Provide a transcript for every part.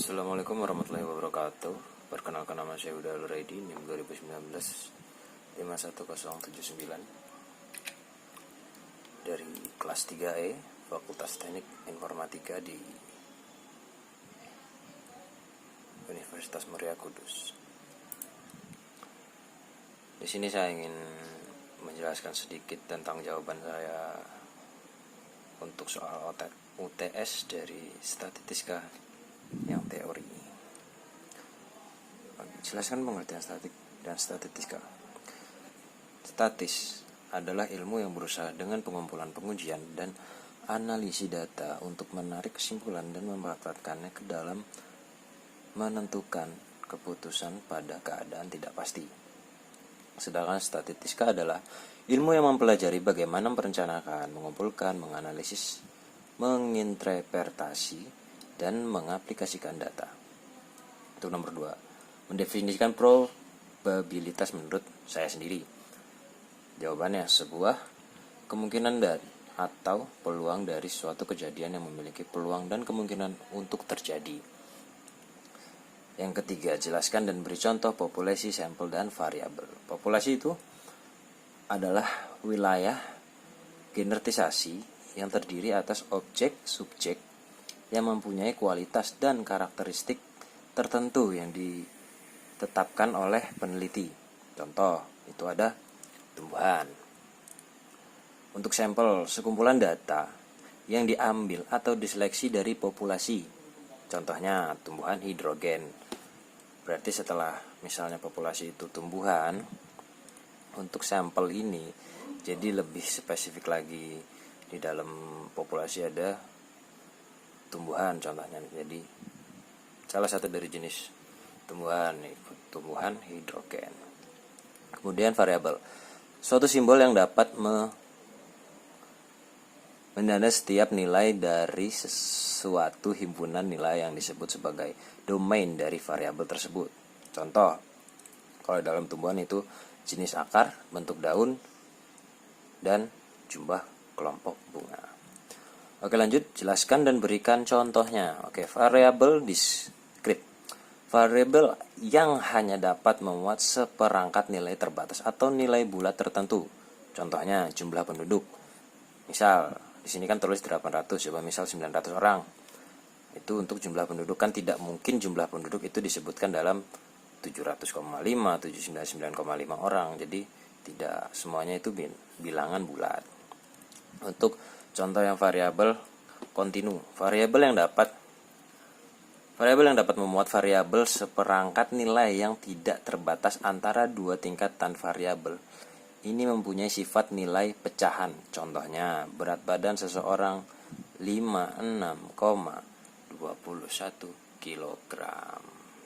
Assalamualaikum warahmatullahi wabarakatuh. Perkenalkan, nama saya Huda Aluraidi, NIM 2019 51079 dari kelas 3E Fakultas Teknik Informatika di Universitas Muria Kudus. Di sini saya ingin menjelaskan sedikit tentang jawaban saya untuk soal UTS dari statistika yang teori. Jelaskan pengertian statik dan statistika. Statis adalah ilmu yang berusaha dengan pengumpulan, pengujian, dan analisis data untuk menarik kesimpulan dan memanfaatkannya ke dalam menentukan keputusan pada keadaan tidak pasti. Sedangkan statistika adalah ilmu yang mempelajari bagaimana merencanakan, mengumpulkan, menganalisis, menginterpretasi, dan mengaplikasikan data. Untuk nomor 2, mendefinisikan probabilitas menurut saya sendiri. Jawabannya, sebuah kemungkinan dan atau peluang dari suatu kejadian yang memiliki peluang dan kemungkinan untuk terjadi. Yang ketiga, jelaskan dan beri contoh populasi, sampel, dan variabel. Populasi itu adalah wilayah generalisasi yang terdiri atas objek subjek yang mempunyai kualitas dan karakteristik tertentu yang ditetapkan oleh peneliti. Contoh, itu ada tumbuhan. Untuk sampel, sekumpulan data yang diambil atau diseleksi dari populasi. Contohnya, tumbuhan hidrogen. Berarti setelah misalnya populasi itu tumbuhan, untuk sampel ini jadi lebih spesifik lagi. Di dalam populasi ada tumbuhan contohnya. Jadi salah satu dari jenis tumbuhan hidrogen. Kemudian variabel, suatu simbol yang dapat menanda setiap nilai dari sesuatu himpunan nilai yang disebut sebagai domain dari variabel tersebut. Contoh, kalau dalam tumbuhan itu jenis akar, bentuk daun, dan jumlah kelompok bunga. Oke, lanjut, jelaskan dan berikan contohnya. Oke, variabel descript. Variabel yang hanya dapat memuat seperangkat nilai terbatas atau nilai bulat tertentu. Contohnya jumlah penduduk. Misal, di sini kan tulis 800, coba misal 900 orang. Itu untuk jumlah penduduk, kan tidak mungkin jumlah penduduk itu disebutkan dalam 700,5, 799,5 orang. Jadi tidak semuanya itu bilangan bulat. Untuk contoh yang variabel kontinu, variabel yang dapat memuat variabel seperangkat nilai yang tidak terbatas antara dua tingkatan variabel. Ini mempunyai sifat nilai pecahan. Contohnya, berat badan seseorang 56,21 kg.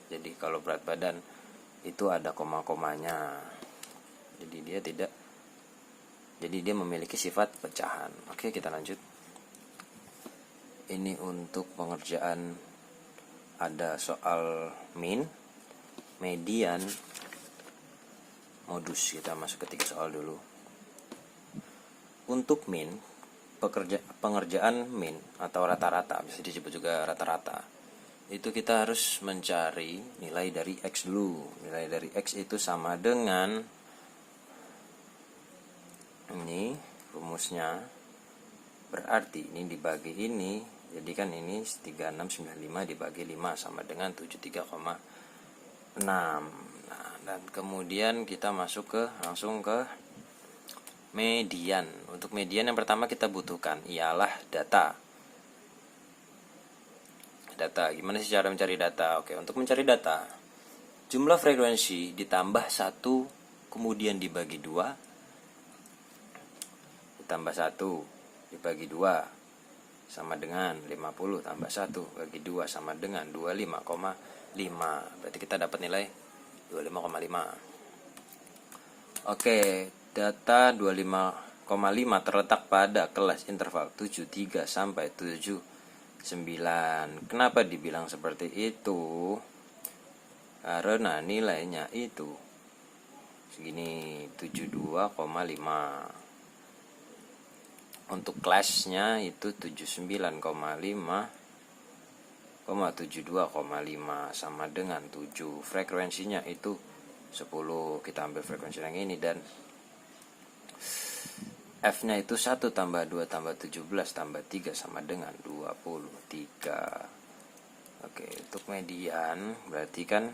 Jadi kalau berat badan itu ada koma-komanya. Jadi dia memiliki sifat pecahan. Oke, kita lanjut. Ini untuk pengerjaan ada soal min, median, modus. Kita masuk ke 3 soal dulu. Untuk min, pengerjaan min atau rata-rata, bisa disebut juga rata-rata, itu kita harus mencari nilai dari X dulu. Nilai dari X itu sama dengan, ini rumusnya, berarti ini dibagi ini, jadi kan ini 3695 dibagi 5 sama dengan 73,6. Nah, dan kemudian kita langsung ke median. Untuk median yang pertama kita butuhkan ialah data. Gimana sih cara mencari data? Oke, untuk mencari data, jumlah frekuensi ditambah 1 kemudian dibagi 2, ditambah 1 dibagi 2 sama dengan 50, tambah 1 bagi 2 sama dengan 25,5. Berarti kita dapat nilai 25,5. Oke, data 25,5 terletak pada kelas interval 73 sampai 79. Kenapa dibilang seperti itu? Karena nilainya itu segini, 72,5. Untuk kelasnya itu 79,5 72,5 sama dengan 7. Frekuensinya itu 10. Kita ambil frekuensi yang ini dan F-nya itu 1 tambah 2 tambah 17 tambah 3 sama dengan 23. Oke, untuk median berarti kan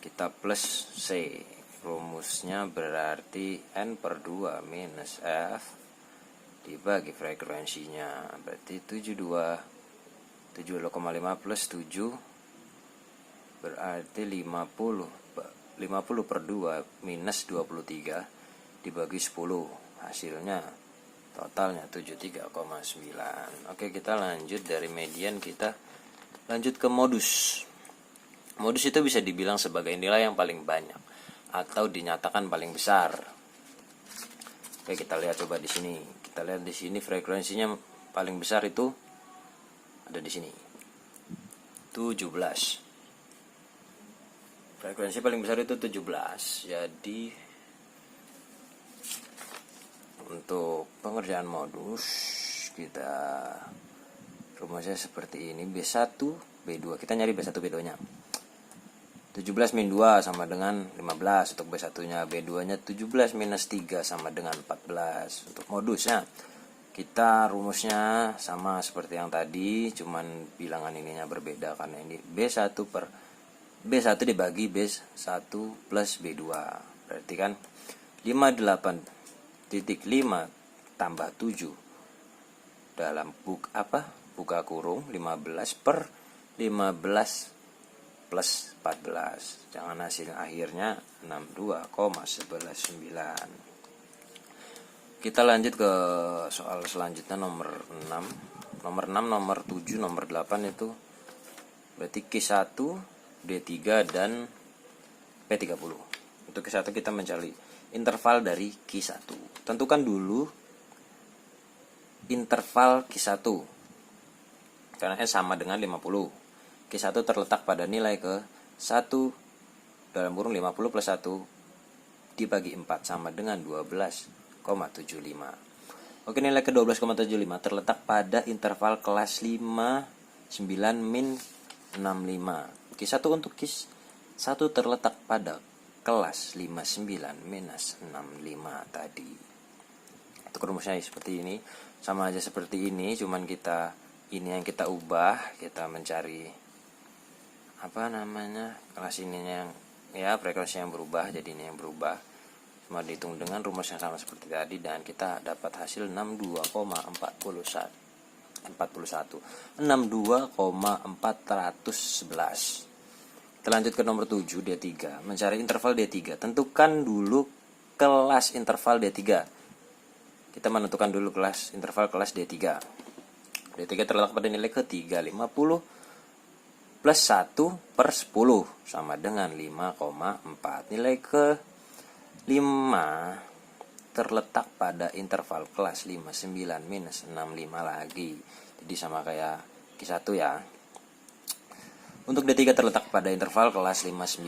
kita plus C. Rumusnya berarti N per 2 minus F dibagi frekuensinya. Berarti 72 70,5 plus 7 berarti 50 per 2 minus 23 dibagi 10, hasilnya totalnya 73,9. Oke, kita lanjut dari median, kita lanjut ke modus. Modus itu bisa dibilang sebagai nilai yang paling banyak atau dinyatakan paling besar. Oke, kita lihat coba di sini. Kita lihat di sini frekuensinya paling besar itu ada di sini. 17. Frekuensi paling besar itu 17. Jadi untuk pengerjaan modus kita rumusnya seperti ini. B1 B2, kita nyari B1 B2 nya 17 min 2 sama dengan 15. Untuk B1 nya, B2 nya 17 minus 3 sama dengan 14. Untuk modusnya kita rumusnya sama seperti yang tadi, cuman bilangan ininya berbeda karena ini B1 per B1 dibagi B1 plus B2. Berarti kan 58,5 tambah 7 dalam buka kurung 15 per 15 plus 14. Jangan hasil akhirnya 62,119. Kita lanjut ke soal selanjutnya nomor 6. Nomor 6, nomor 7, nomor 8 itu berarti Q1, D3 dan P30. Untuk Q1 kita mencari interval dari Q1. Tentukan dulu interval Q1 karena S sama dengan 50. Q1 terletak pada nilai ke 1 dalam kurung 50 plus 1 dibagi 4 sama dengan 12,75. Oke, nilai ke 12,75 terletak pada interval kelas 5 9 min 65. Q1 untuk Q1 terletak pada kelas 59 minus 65 tadi. Untuk rumusnya seperti ini, sama aja seperti ini, cuman ini yang kita ubah, kita mencari kelas ininya yang frekuensi yang berubah, jadi ini yang berubah. Cuma dihitung dengan rumus yang sama seperti tadi dan kita dapat hasil 62,411. Kita lanjut ke nomor 7, D3. Mencari interval D3. Tentukan dulu kelas interval D3. Kita menentukan dulu kelas interval kelas D3. D3 terletak pada nilai ke 350 plus 1 per 10 sama dengan 5,4. Nilai ke 5 terletak pada interval kelas 59 minus 65 lagi. Jadi sama kayak Q1 ya. Untuk D3 terletak pada interval kelas 59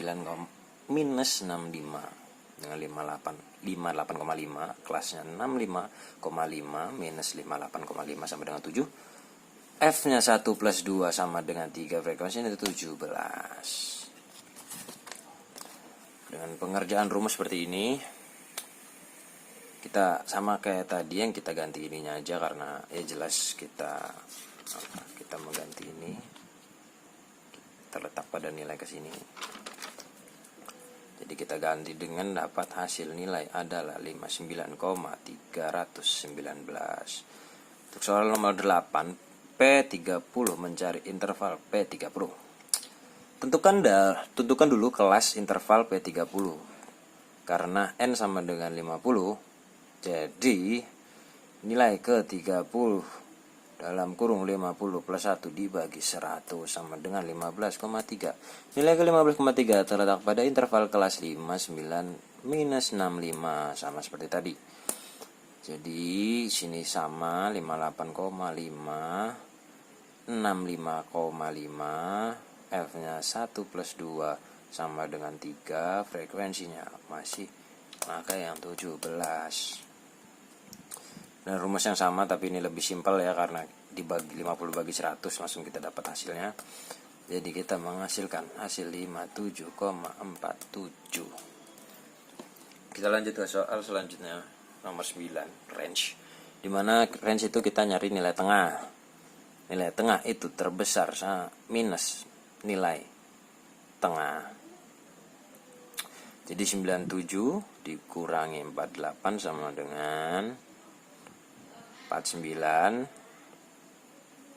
minus 65 dengan 58,5. Kelasnya 65,5 minus 58,5 sama dengan 7. F-nya 1 plus 2 sama dengan 3. Frekuensinya itu 17. Dengan pengerjaan rumus seperti ini, kita sama kayak tadi, yang kita ganti ininya aja karena jelas kita mengganti ini terletak pada nilai ke sini. Jadi kita ganti dengan dapat hasil nilai adalah 59,319. Untuk soal nomor 8, P30 mencari interval P30. Tentukan dulu kelas interval P30. Karena N sama dengan 50, jadi nilai ke 30 dalam kurung 50 plus 1 dibagi 100 sama dengan 15,3. Nilai ke 15,3 terletak pada interval kelas 5, 9, minus 65 sama seperti tadi. Jadi sini sama 58,5, 65,5, F-nya 1 plus 2 sama dengan 3, frekuensinya masih maka yang 17. Dan rumus yang sama tapi ini lebih simpel ya karena dibagi 50 bagi 100 langsung kita dapat hasilnya. Jadi kita menghasilkan hasil 57,47. Kita lanjut ke soal selanjutnya, nomor 9, range. Dimana range itu kita nyari nilai tengah. Nilai tengah itu terbesar minus nilai tengah. Jadi 97 dikurangi 48 sama dengan 49.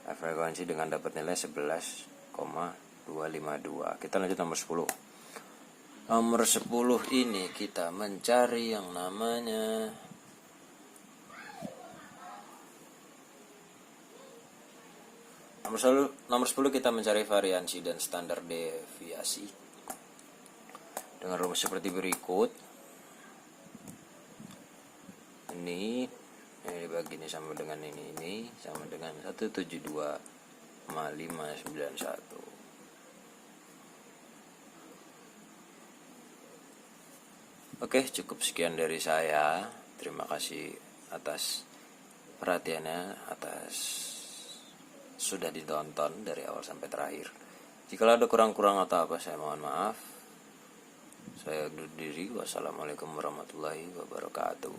Frekuensi dengan dapat nilai 11,252. Kita lanjut nomor 10. Nomor 10 ini kita mencari yang namanya nomor 10 kita mencari variansi dan standar deviasi dengan rumus seperti berikut. Ini dibagi ini sama dengan ini sama dengan 172,591. Oke, cukup sekian dari saya. Terima kasih atas perhatiannya, atas sudah ditonton dari awal sampai terakhir. Jika ada kurang-kurang atau apa, saya mohon maaf. Saya undur diri. Wassalamualaikum warahmatullahi wabarakatuh.